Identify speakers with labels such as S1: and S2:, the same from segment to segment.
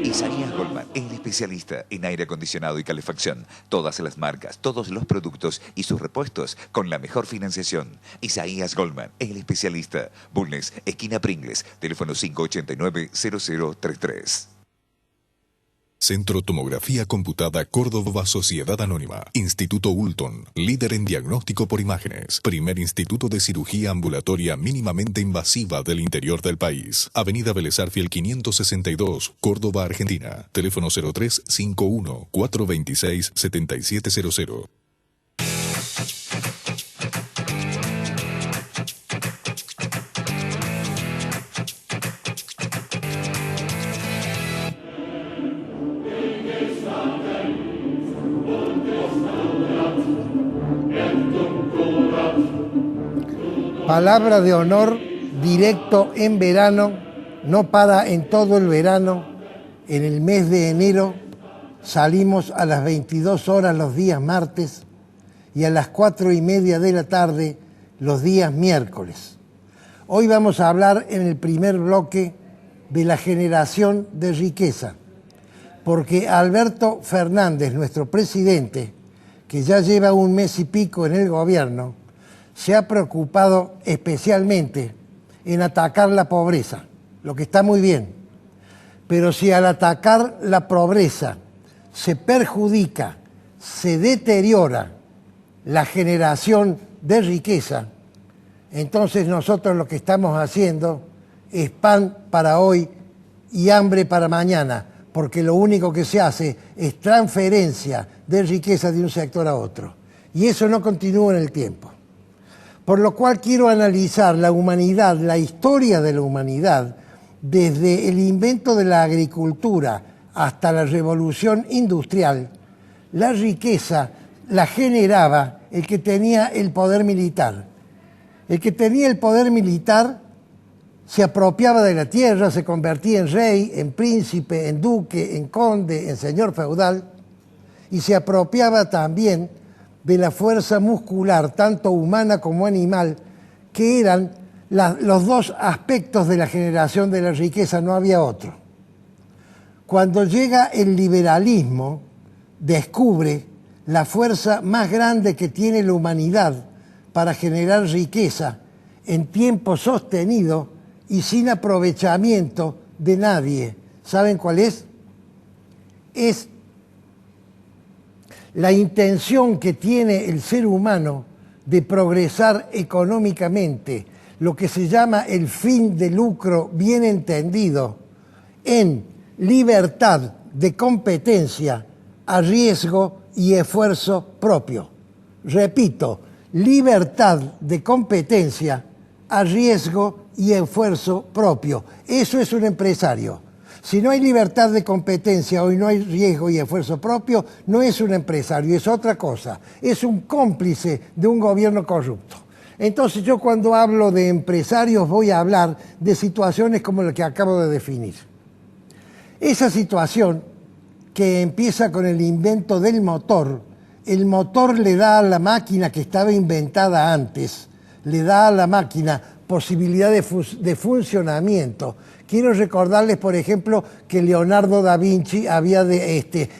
S1: Isaías Goldman, el especialista en aire acondicionado y calefacción. Todas las marcas, todos los productos y sus repuestos con la mejor financiación. Isaías Goldman, el especialista. Bulnes, esquina Pringles, teléfono 589-0033.
S2: Centro Tomografía Computada Córdoba Sociedad Anónima. Instituto Ulton, líder en diagnóstico por imágenes. Primer instituto de cirugía ambulatoria mínimamente invasiva del interior del país. Avenida Vélez Arfiel 562, Córdoba, Argentina. Teléfono 0351-426-7700.
S3: Palabra de honor, directo en verano, no para en todo el verano. En el mes de enero salimos a las 22 horas los días martes y a las 4:30 de la tarde los días miércoles. Hoy vamos a hablar en el primer bloque de la generación de riqueza, porque Alberto Fernández, nuestro presidente, que ya lleva un mes y pico en el gobierno, se ha preocupado especialmente en atacar la pobreza, lo que está muy bien. Pero si al atacar la pobreza se perjudica, se deteriora la generación de riqueza, entonces nosotros lo que estamos haciendo es pan para hoy y hambre para mañana, porque lo único que se hace es transferencia de riqueza de un sector a otro. Y eso no continúa en el tiempo. Por lo cual quiero analizar la humanidad, la historia de la humanidad, desde el invento de la agricultura hasta la revolución industrial. La riqueza la generaba el que tenía el poder militar. El que tenía el poder militar se apropiaba de la tierra, se convertía en rey, en príncipe, en duque, en conde, en señor feudal, y se apropiaba también de la fuerza muscular, tanto humana como animal, que eran los dos aspectos de la generación de la riqueza, no había otro. Cuando llega el liberalismo, descubre la fuerza más grande que tiene la humanidad para generar riqueza en tiempo sostenido y sin aprovechamiento de nadie. ¿Saben cuál es? Es la intención que tiene el ser humano de progresar económicamente, lo que se llama el fin de lucro bien entendido, en libertad de competencia a riesgo y esfuerzo propio. Repito, libertad de competencia a riesgo y esfuerzo propio. Eso es un empresario. Si no hay libertad de competencia o no hay riesgo y esfuerzo propio, no es un empresario, es otra cosa. Es un cómplice de un gobierno corrupto. Entonces yo cuando hablo de empresarios voy a hablar de situaciones como la que acabo de definir. Esa situación que empieza con el invento del motor, el motor le da a la máquina que estaba inventada antes, le da a la máquina posibilidad de funcionamiento. Quiero recordarles, por ejemplo, que Leonardo da Vinci había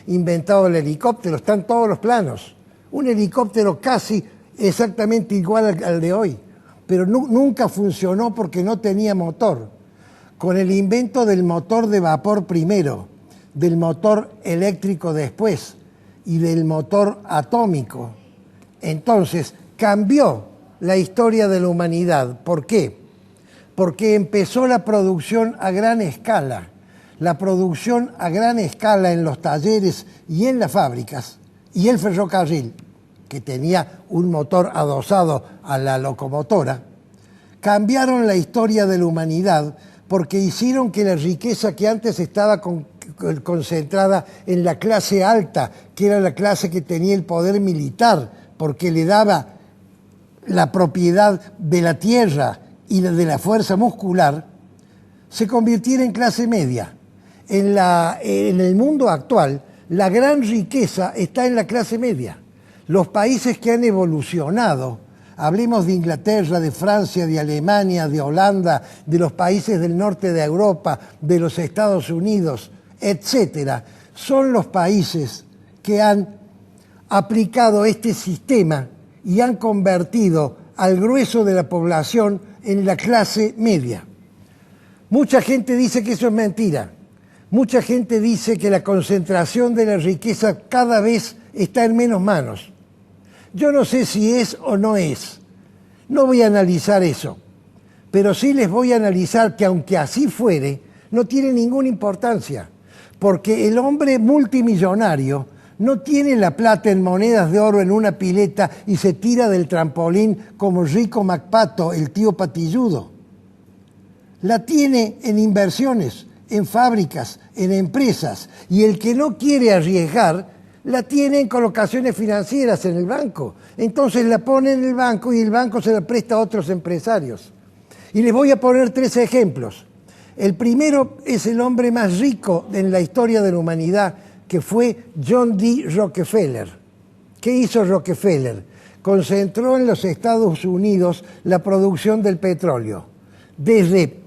S3: inventado el helicóptero, está en todos los planos. Un helicóptero casi exactamente igual al de hoy, pero nunca funcionó porque no tenía motor. Con el invento del motor de vapor primero, del motor eléctrico después y del motor atómico, entonces cambió la historia de la humanidad. ¿Por qué? Porque empezó la producción a gran escala. La producción a gran escala en los talleres y en las fábricas, y el ferrocarril, que tenía un motor adosado a la locomotora, cambiaron la historia de la humanidad porque hicieron que la riqueza que antes estaba concentrada en la clase alta, que era la clase que tenía el poder militar, porque le daba la propiedad de la tierra y de la fuerza muscular, se convirtiera en clase media. En el mundo actual, la gran riqueza está en la clase media. Los países que han evolucionado Hablemos de Inglaterra, de Francia, de Alemania, de Holanda, de los países del norte de Europa, de los Estados Unidos, etcétera. Son los países que han aplicado este sistema y han convertido al grueso de la población en la clase media. Mucha gente dice que eso es mentira. Mucha gente dice que la concentración de la riqueza cada vez está en menos manos. Yo no sé si es o no es. No voy a analizar eso. Pero sí les voy a analizar que aunque así fuere, no tiene ninguna importancia. Porque el hombre multimillonario no tiene la plata en monedas de oro en una pileta y se tira del trampolín como Rico MacPato, el tío patilludo. La tiene en inversiones, en fábricas, en empresas. Y el que no quiere arriesgar, la tiene en colocaciones financieras en el banco. Entonces la pone en el banco y el banco se la presta a otros empresarios. Y les voy a poner 3 ejemplos. El primero es el hombre más rico en la historia de la humanidad, que fue John D. Rockefeller. ¿Qué hizo Rockefeller? Concentró en los Estados Unidos la producción del petróleo, desde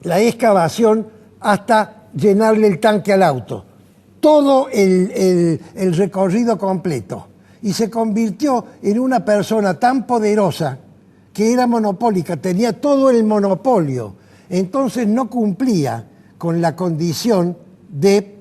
S3: la excavación hasta llenarle el tanque al auto. Todo el recorrido completo. Y se convirtió en una persona tan poderosa que era monopólica, tenía todo el monopolio. Entonces no cumplía con la condición de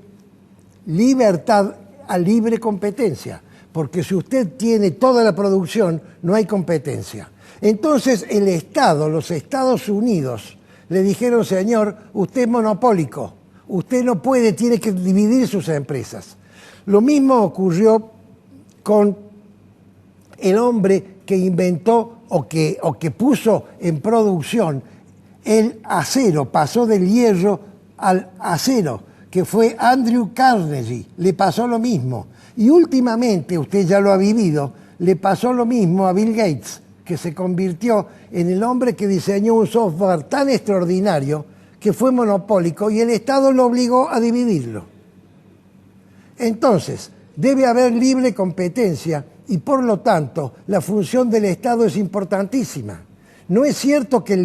S3: libertad a libre competencia, porque si usted tiene toda la producción, no hay competencia. Entonces el Estado, los Estados Unidos, le dijeron: señor, usted es monopólico, usted no puede, tiene que dividir sus empresas. Lo mismo ocurrió con el hombre que inventó o que puso en producción el acero, pasó del hierro al acero, que fue Andrew Carnegie. Le pasó lo mismo. Y últimamente, usted ya lo ha vivido, le pasó lo mismo a Bill Gates, que se convirtió en el hombre que diseñó un software tan extraordinario que fue monopólico y el Estado lo obligó a dividirlo. Entonces, debe haber libre competencia y por lo tanto la función del Estado es importantísima. No es cierto que el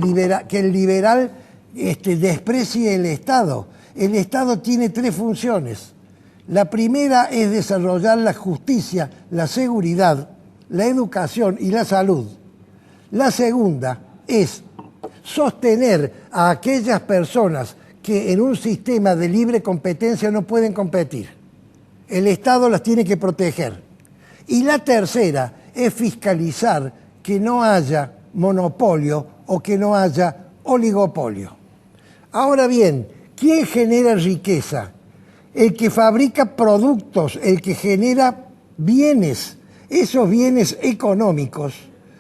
S3: liberal desprecie el Estado. El Estado tiene 3 funciones. La primera es desarrollar la justicia, la seguridad, la educación y la salud. La segunda es sostener a aquellas personas que en un sistema de libre competencia no pueden competir. El Estado las tiene que proteger. Y la tercera es fiscalizar que no haya monopolio o que no haya oligopolio. Ahora bien, ¿quién genera riqueza? El que fabrica productos, el que genera bienes. Esos bienes económicos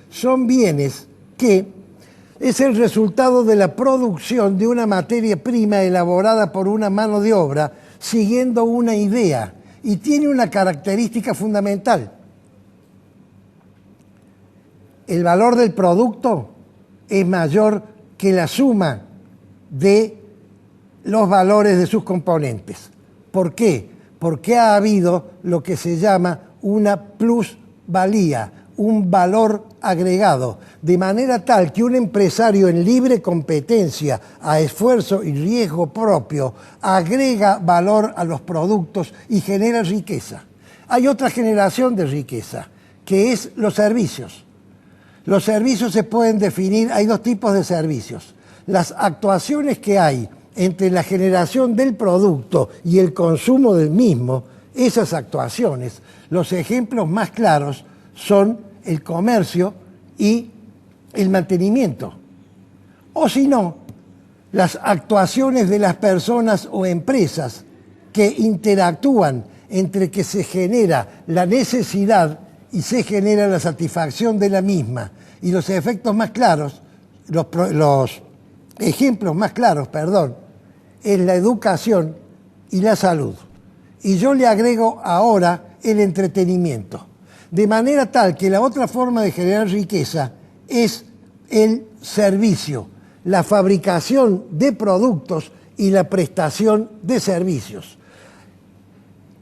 S3: son bienes que es el resultado de la producción de una materia prima elaborada por una mano de obra siguiendo una idea, y tiene una característica fundamental. El valor del producto es mayor que la suma de los valores de sus componentes. ¿Por qué? Porque ha habido lo que se llama una plusvalía, un valor agregado, de manera tal que un empresario en libre competencia, a esfuerzo y riesgo propio, agrega valor a los productos y genera riqueza. Hay otra generación de riqueza, que es los servicios. Los servicios se pueden definir, hay 2 tipos de servicios. Las actuaciones que hay entre la generación del producto y el consumo del mismo, esas actuaciones, los ejemplos más claros son el comercio y el mantenimiento. O si no, las actuaciones de las personas o empresas que interactúan entre que se genera la necesidad y se genera la satisfacción de la misma. Y los efectos más claros, los ejemplos más claros, es la educación y la salud. Y yo le agrego ahora el entretenimiento. De manera tal que la otra forma de generar riqueza es el servicio, la fabricación de productos y la prestación de servicios.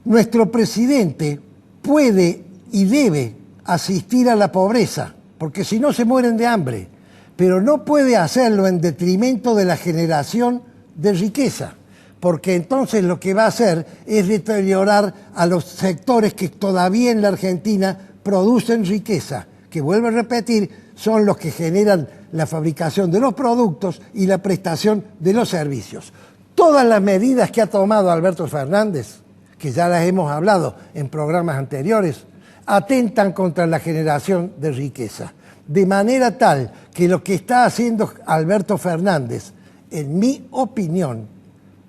S3: Nuestro presidente puede y debe asistir a la pobreza, porque si no se mueren de hambre. Pero no puede hacerlo en detrimento de la generación de riqueza, porque entonces lo que va a hacer es deteriorar a los sectores que todavía en la Argentina producen riqueza, que vuelvo a repetir, son los que generan la fabricación de los productos y la prestación de los servicios. Todas las medidas que ha tomado Alberto Fernández, que ya las hemos hablado en programas anteriores, atentan contra la generación de riqueza. De manera tal que lo que está haciendo Alberto Fernández, en mi opinión,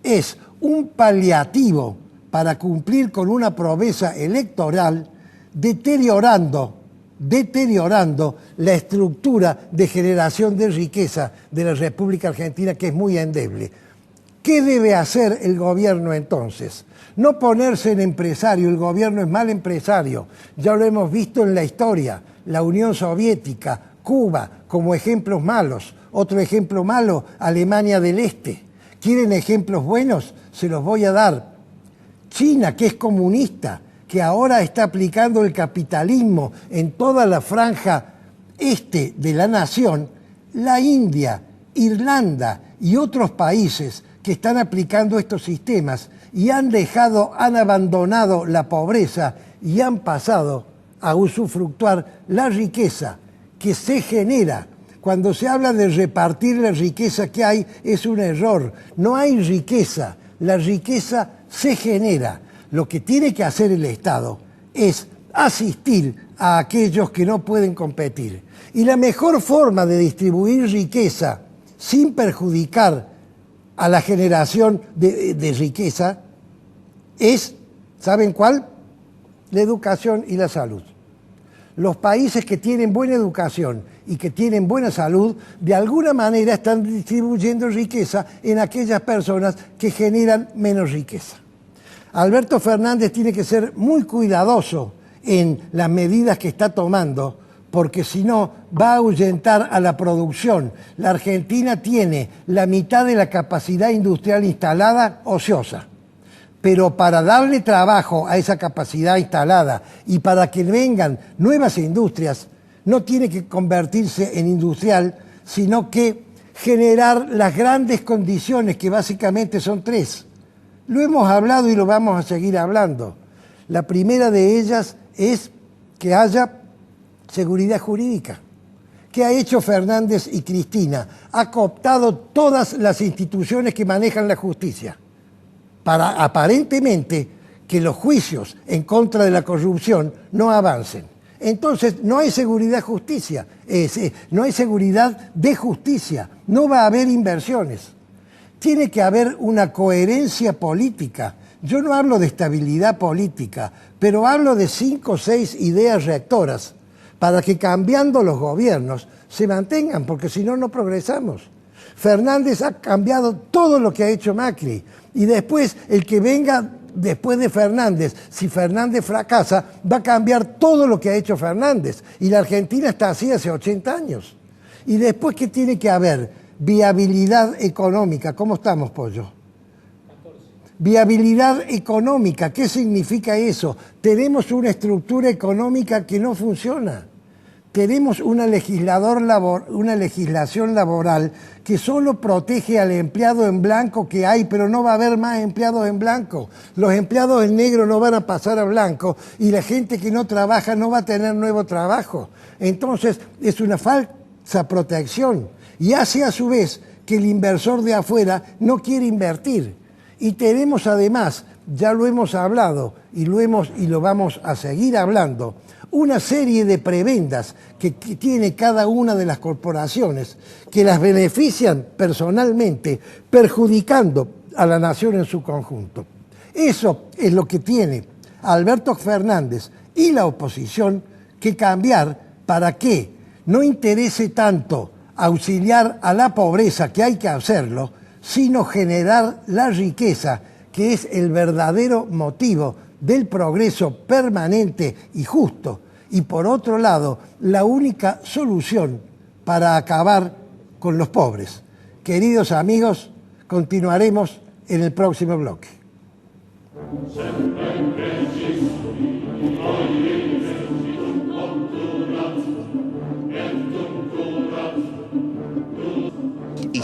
S3: es un paliativo para cumplir con una promesa electoral, deteriorando la estructura de generación de riqueza de la República Argentina, que es muy endeble. ¿Qué debe hacer el gobierno entonces? No ponerse en empresario, el gobierno es mal empresario, ya lo hemos visto en la historia, la Unión Soviética, Cuba, como ejemplos malos. Otro ejemplo malo, Alemania del Este. ¿Quieren ejemplos buenos? Se los voy a dar. China, que es comunista, que ahora está aplicando el capitalismo en toda la franja este de la nación. La India, Irlanda y otros países que están aplicando estos sistemas y han abandonado la pobreza y han pasado a usufructuar la riqueza que se genera. Cuando se habla de repartir la riqueza que hay, es un error. No hay riqueza, la riqueza se genera. Lo que tiene que hacer el Estado es asistir a aquellos que no pueden competir. Y la mejor forma de distribuir riqueza sin perjudicar a la generación de riqueza es, ¿saben cuál? La educación y la salud. Los países que tienen buena educación y que tienen buena salud, de alguna manera están distribuyendo riqueza en aquellas personas que generan menos riqueza. Alberto Fernández tiene que ser muy cuidadoso en las medidas que está tomando, porque si no va a ahuyentar a la producción. La Argentina tiene la mitad de la capacidad industrial instalada ociosa. Pero para darle trabajo a esa capacidad instalada y para que vengan nuevas industrias, no tiene que convertirse en industrial, sino que generar las grandes condiciones, que básicamente son tres. Lo hemos hablado y lo vamos a seguir hablando. La primera de ellas es que haya seguridad jurídica. ¿Qué ha hecho Fernández y Cristina? Ha cooptado todas las instituciones que manejan la justicia, para aparentemente que los juicios en contra de la corrupción no avancen. Entonces no hay seguridad no hay seguridad de justicia, no va a haber inversiones. Tiene que haber una coherencia política. Yo no hablo de estabilidad política, pero hablo de 5 o 6 ideas rectoras para que cambiando los gobiernos se mantengan, porque si no, no progresamos. Fernández ha cambiado todo lo que ha hecho Macri. Y después, el que venga después de Fernández, si Fernández fracasa, va a cambiar todo lo que ha hecho Fernández. Y la Argentina está así hace 80 años. Y después, ¿qué tiene que haber? Viabilidad económica. ¿Cómo estamos, Pollo? 14. Viabilidad económica. ¿Qué significa eso? Tenemos una estructura económica que no funciona. Tenemos una legislación laboral que solo protege al empleado en blanco que hay, pero no va a haber más empleados en blanco. Los empleados en negro no van a pasar a blanco y la gente que no trabaja no va a tener nuevo trabajo. Entonces es una falsa protección y hace a su vez que el inversor de afuera no quiere invertir. Y tenemos además, ya lo hemos hablado y lo vamos a seguir hablando, una serie de prebendas que tiene cada una de las corporaciones que las benefician personalmente, perjudicando a la nación en su conjunto. Eso es lo que tiene Alberto Fernández y la oposición que cambiar para que no interese tanto auxiliar a la pobreza, que hay que hacerlo, sino generar la riqueza, que es el verdadero motivo del progreso permanente y justo, y por otro lado, la única solución para acabar con los pobres. Queridos amigos, continuaremos en el próximo bloque.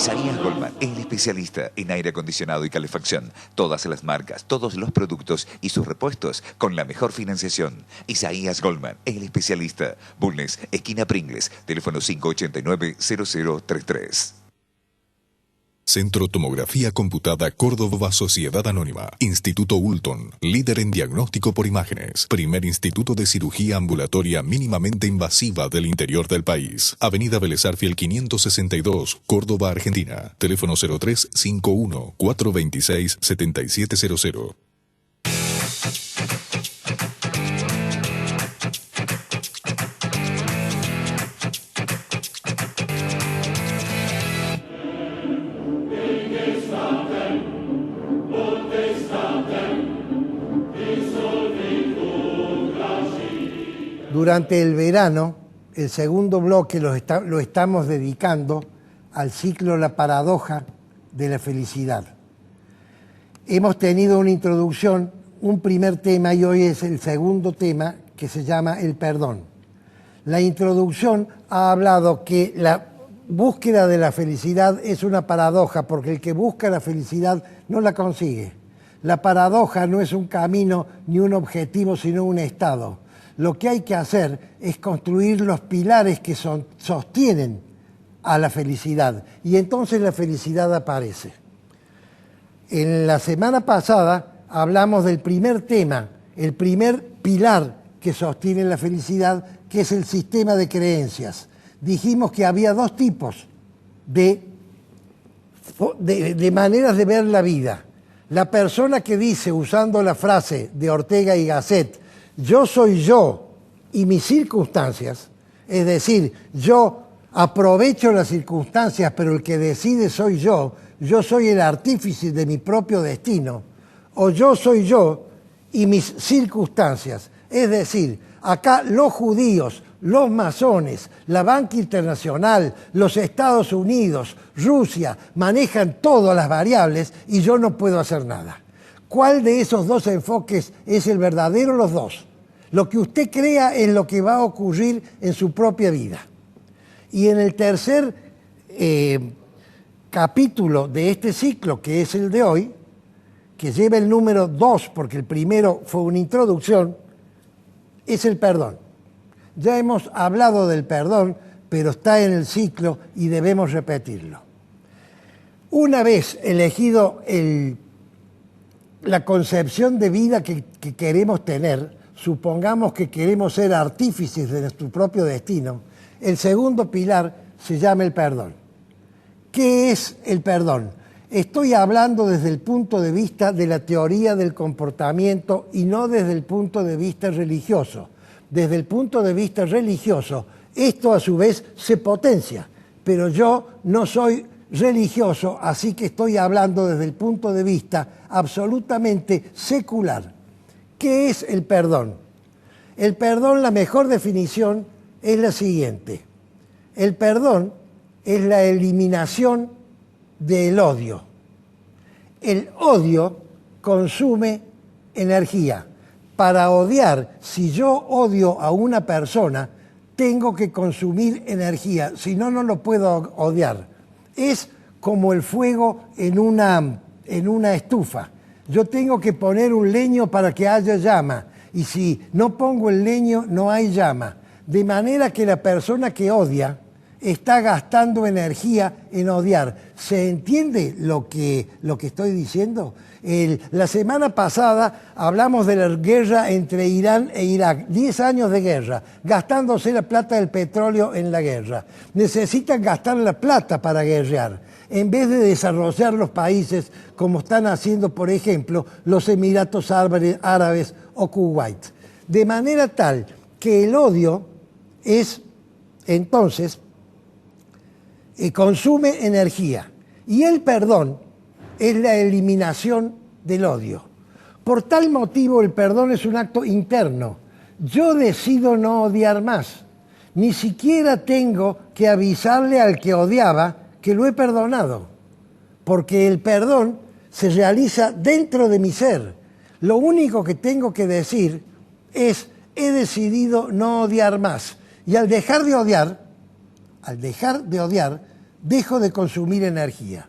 S1: Isaías Goldman, el especialista en aire acondicionado y calefacción. Todas las marcas, todos los productos y sus repuestos con la mejor financiación. Isaías Goldman, el especialista. Bulnes, esquina Pringles, teléfono 589-0033.
S2: Centro Tomografía Computada Córdoba Sociedad Anónima. Instituto Ulton, líder en diagnóstico por imágenes. Primer instituto de cirugía ambulatoria mínimamente invasiva del interior del país. Avenida Vélez Arfiel 562, Córdoba, Argentina. Teléfono 0351-426-7700.
S3: Durante el verano, el segundo bloque lo estamos dedicando al ciclo La paradoja de la felicidad. Hemos tenido una introducción, un primer tema, y hoy es el segundo tema, que se llama el perdón. La introducción ha hablado que la búsqueda de la felicidad es una paradoja, porque el que busca la felicidad no la consigue. La paradoja no es un camino ni un objetivo, sino un estado. Lo que hay que hacer es construir los pilares que sostienen a la felicidad, y entonces la felicidad aparece. En la semana pasada hablamos del primer tema, el primer pilar que sostiene la felicidad, que es el sistema de creencias. Dijimos que había dos tipos de maneras de ver la vida. La persona que dice, usando la frase de Ortega y Gasset, yo soy yo y mis circunstancias, es decir, yo aprovecho las circunstancias, pero el que decide soy yo soy el artífice de mi propio destino, o yo soy yo y mis circunstancias. Es decir, acá los judíos, los masones, la banca internacional, los Estados Unidos, Rusia, manejan todas las variables y yo no puedo hacer nada. ¿Cuál de esos dos enfoques es el verdadero? Los dos. Lo que usted crea es lo que va a ocurrir en su propia vida. Y en el tercer capítulo de este ciclo, que es el de hoy, que lleva el número 2, porque el primero fue una introducción, es el perdón. Ya hemos hablado del perdón, pero está en el ciclo y debemos repetirlo. Una vez elegido la concepción de vida que queremos tener, supongamos que queremos ser artífices de nuestro propio destino, el segundo pilar se llama el perdón. ¿Qué es el perdón? Estoy hablando desde el punto de vista de la teoría del comportamiento y no desde el punto de vista religioso. Desde el punto de vista religioso, esto a su vez se potencia, pero yo no soy religioso, así que estoy hablando desde el punto de vista absolutamente secular. ¿Qué es el perdón? El perdón, la mejor definición es la siguiente. El perdón es la eliminación del odio. El odio consume energía. Para odiar, si yo odio a una persona, tengo que consumir energía, si no, no lo puedo odiar. Es como el fuego en una estufa. Yo tengo que poner un leño para que haya llama, y si no pongo el leño, no hay llama. De manera que la persona que odia está gastando energía en odiar. ¿Se entiende lo que estoy diciendo? La semana pasada hablamos de la guerra entre Irán e Irak. 10 años de guerra, gastándose la plata del petróleo en la guerra. Necesitan gastar la plata para guerrear, en vez de desarrollar los países como están haciendo, por ejemplo, los Emiratos Árabes o Kuwait. De manera tal que el odio es, entonces, consume energía, y el perdón es la eliminación del odio. Por tal motivo, el perdón es un acto interno. Yo decido no odiar más. Ni siquiera tengo que avisarle al que odiaba que lo he perdonado, porque el perdón se realiza dentro de mi ser. Lo único que tengo que decir es, he decidido no odiar más. Y al dejar de odiar, dejo de consumir energía.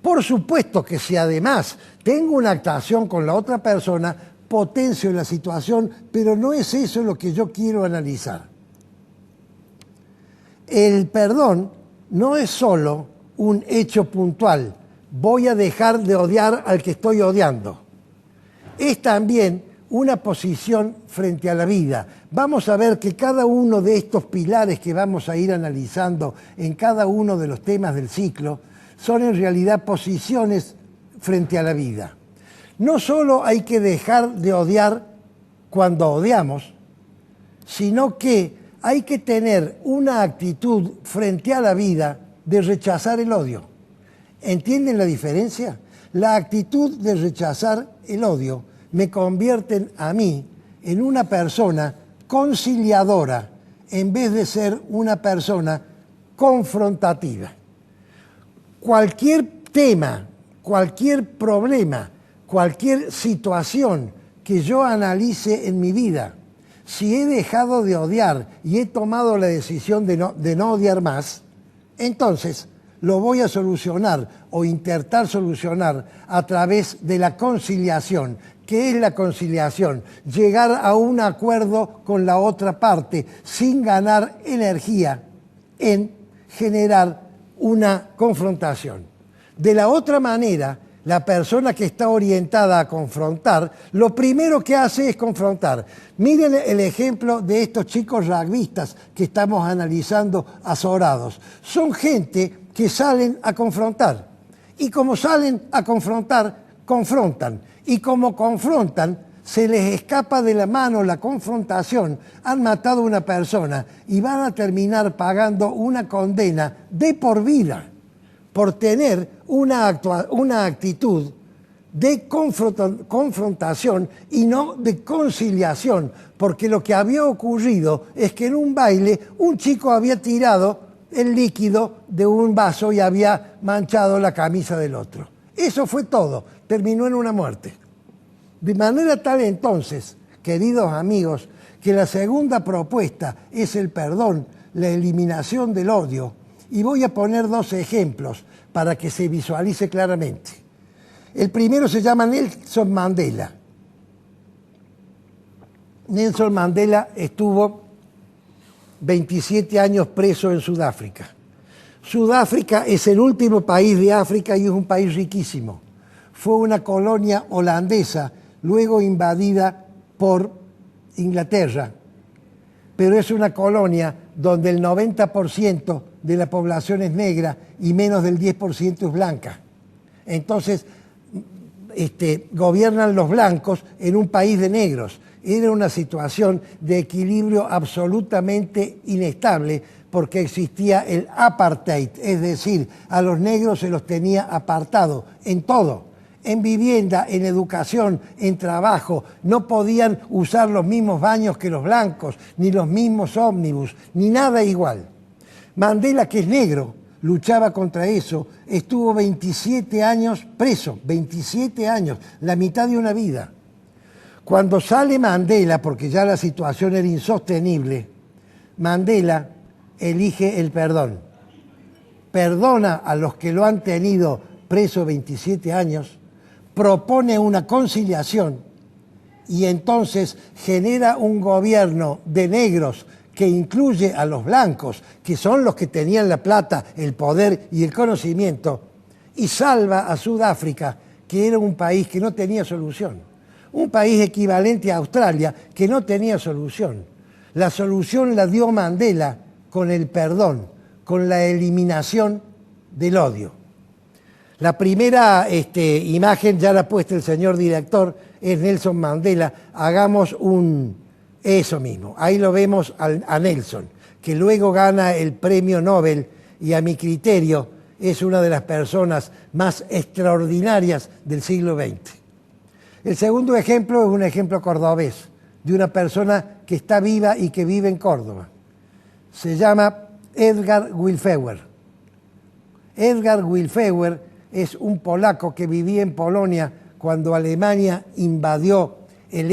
S3: Por supuesto que si además tengo una actuación con la otra persona, potencio la situación, pero no es eso lo que yo quiero analizar. El perdón no es solo un hecho puntual, voy a dejar de odiar al que estoy odiando. Es también una posición frente a la vida. Vamos a ver que cada uno de estos pilares que vamos a ir analizando en cada uno de los temas del ciclo son en realidad posiciones frente a la vida. No solo hay que dejar de odiar cuando odiamos, sino que hay que tener una actitud frente a la vida de rechazar el odio. ¿Entienden la diferencia? La actitud de rechazar el odio me convierte a mí en una persona conciliadora en vez de ser una persona confrontativa. Cualquier tema, cualquier problema, cualquier situación que yo analice en mi vida, si he dejado de odiar y he tomado la decisión de no odiar más, entonces lo voy a solucionar o intentar solucionar a través de la conciliación. ¿Qué es la conciliación? Llegar a un acuerdo con la otra parte sin ganar energía en generar una confrontación. De la otra manera, la persona que está orientada a confrontar, lo primero que hace es confrontar. Miren el ejemplo de estos chicos rugbyistas que estamos analizando azorados. Son gente que salen a confrontar. Y como salen a confrontar, confrontan. Y como confrontan, se les escapa de la mano la confrontación, han matado a una persona y van a terminar pagando una condena de por vida por tener una actitud de confrontación y no de conciliación, porque lo que había ocurrido es que en un baile un chico había tirado el líquido de un vaso y había manchado la camisa del otro. Eso fue todo, terminó en una muerte. De manera tal entonces, queridos amigos, que la segunda propuesta es el perdón, la eliminación del odio. Y voy a poner dos ejemplos para que se visualice claramente. El primero se llama Nelson Mandela. Nelson Mandela estuvo 27 años preso en Sudáfrica. Sudáfrica es el último país de África y es un país riquísimo. Fue una colonia holandesa, luego invadida por Inglaterra, pero es una colonia donde el 90% de la población es negra y menos del 10% es blanca. Entonces, gobiernan los blancos en un país de negros. Era una situación de equilibrio absolutamente inestable porque existía el apartheid, es decir, a los negros se los tenía apartado en todo. En vivienda, en educación, en trabajo, no podían usar los mismos baños que los blancos, ni los mismos ómnibus, ni nada igual. Mandela, que es negro, luchaba contra eso, estuvo 27 años preso, 27 años, la mitad de una vida. Cuando sale Mandela, porque ya la situación era insostenible, Mandela elige el perdón. Perdona a los que lo han tenido preso 27 años, propone una conciliación y entonces genera un gobierno de negros que incluye a los blancos, que son los que tenían la plata, el poder y el conocimiento, y salva a Sudáfrica, que era un país que no tenía solución. Un país equivalente a Australia que no tenía solución. La solución la dio Mandela con el perdón, con la eliminación del odio. La primera imagen, ya la ha puesto el señor director, es Nelson Mandela. Hagamos eso mismo. Ahí lo vemos a Nelson, que luego gana el premio Nobel y a mi criterio es una de las personas más extraordinarias del siglo XX. El segundo ejemplo es un ejemplo cordobés, de una persona que está viva y que vive en Córdoba. Se llama Edgar Wilfewer. Edgar Wilfewer es un polaco que vivía en Polonia cuando Alemania invadió el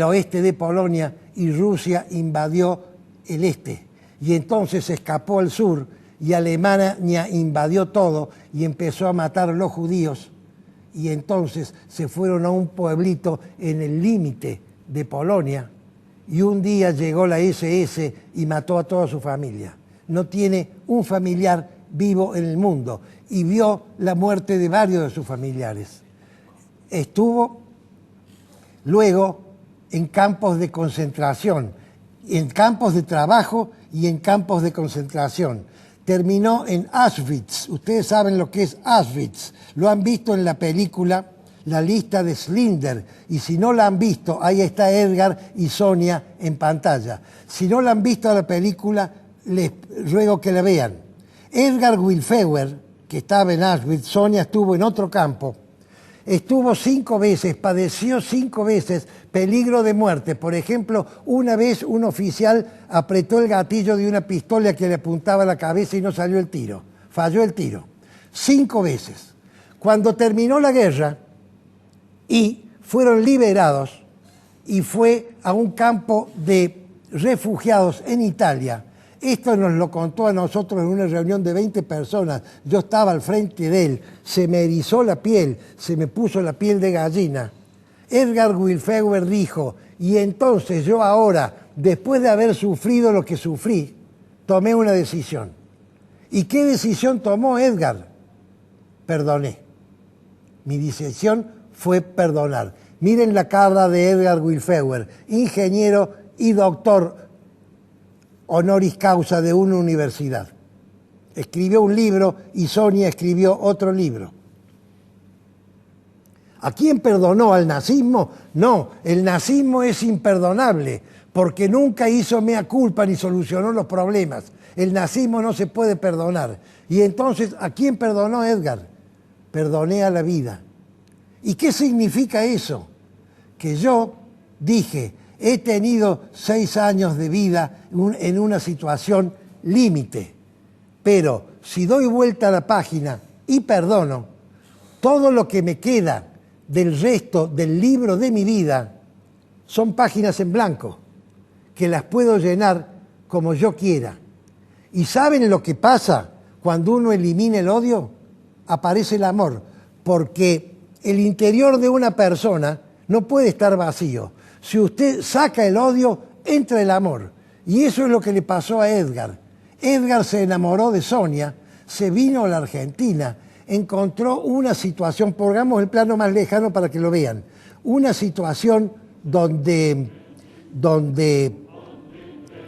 S3: oeste de Polonia y Rusia invadió el este. Y entonces escapó al sur y Alemania invadió todo y empezó a matar a los judíos. Y entonces se fueron a un pueblito en el límite de Polonia y un día llegó la SS y mató a toda su familia. No tiene un familiar vivo en el mundo y vio la muerte de varios de sus familiares. Estuvo luego en campos de concentración, en campos de trabajo y en campos de concentración. Terminó en Auschwitz. Ustedes saben lo que es Auschwitz. Lo han visto en la película La lista de Schindler. Y si no la han visto, ahí está Edgar y Sonia en pantalla. Si no la han visto la película, les ruego que la vean. Edgar Wilfewer, que estaba en Auschwitz, Sonia estuvo en otro campo, estuvo 5 veces, padeció 5 veces peligro de muerte. Por ejemplo, una vez un oficial apretó el gatillo de una pistola que le apuntaba a la cabeza y no salió el tiro. Falló el tiro. 5 veces. Cuando terminó la guerra y fueron liberados y fue a un campo de refugiados en Italia. Esto nos lo contó a nosotros en una reunión de 20 personas. Yo estaba al frente de él, se me erizó la piel, se me puso la piel de gallina. Edgar Wilfewer dijo, y entonces yo ahora, después de haber sufrido lo que sufrí, tomé una decisión. ¿Y qué decisión tomó Edgar? Perdoné. Mi decisión fue perdonar. Miren la cara de Edgar Wilfewer, ingeniero y doctor honoris causa de una universidad. Escribió un libro y Sonia escribió otro libro. ¿A quién perdonó? ¿Al nazismo? No, el nazismo es imperdonable porque nunca hizo mea culpa ni solucionó los problemas. El nazismo no se puede perdonar. Y entonces, ¿a quién perdonó Edgar? Perdoné a la vida. ¿Y qué significa eso? Que yo dije, he tenido 6 años de vida en una situación límite, pero si doy vuelta a la página y perdono, todo lo que me queda del resto del libro de mi vida son páginas en blanco, que las puedo llenar como yo quiera. ¿Y saben lo que pasa cuando uno elimina el odio? Aparece el amor, porque el interior de una persona no puede estar vacío. Si usted saca el odio, entra el amor. Y eso es lo que le pasó a Edgar. Edgar se enamoró de Sonia, se vino a la Argentina, encontró una situación, pongamos el plano más lejano para que lo vean, una situación donde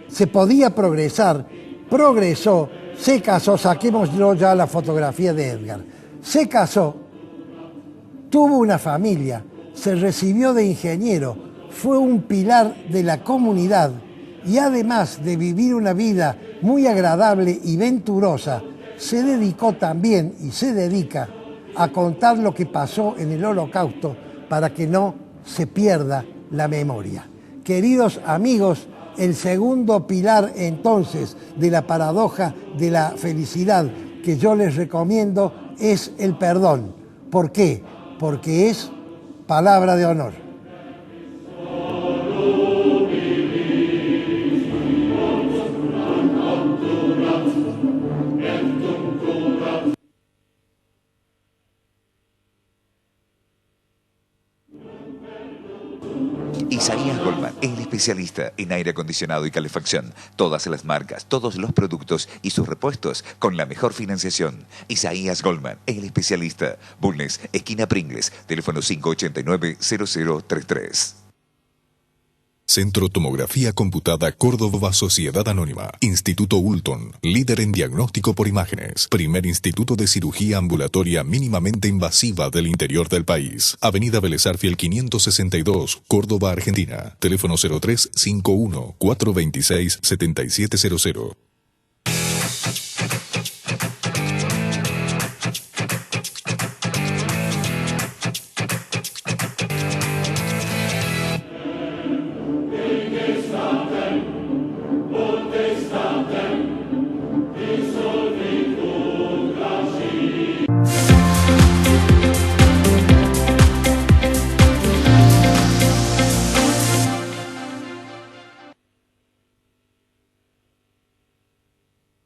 S3: se podía progresar, progresó, se casó, saquémoslo ya la fotografía de Edgar, se casó, tuvo una familia, se recibió de ingeniero, fue un pilar de la comunidad y además de vivir una vida muy agradable y venturosa, se dedicó también y se dedica a contar lo que pasó en el Holocausto para que no se pierda la memoria. Queridos amigos, el segundo pilar entonces de la paradoja de la felicidad que yo les recomiendo es el perdón. ¿Por qué? Porque es palabra de honor.
S1: Isaías Goldman, el especialista en aire acondicionado y calefacción. Todas las marcas, todos los productos y sus repuestos con la mejor financiación. Isaías Goldman, el especialista. Bulnes, esquina Pringles, teléfono 589-0033.
S2: Centro Tomografía Computada Córdoba Sociedad Anónima. Instituto Ulton, líder en diagnóstico por imágenes. Primer instituto de cirugía ambulatoria mínimamente invasiva del interior del país. Avenida Vélez Arfiel 562, Córdoba, Argentina. Teléfono 0351 426 7700.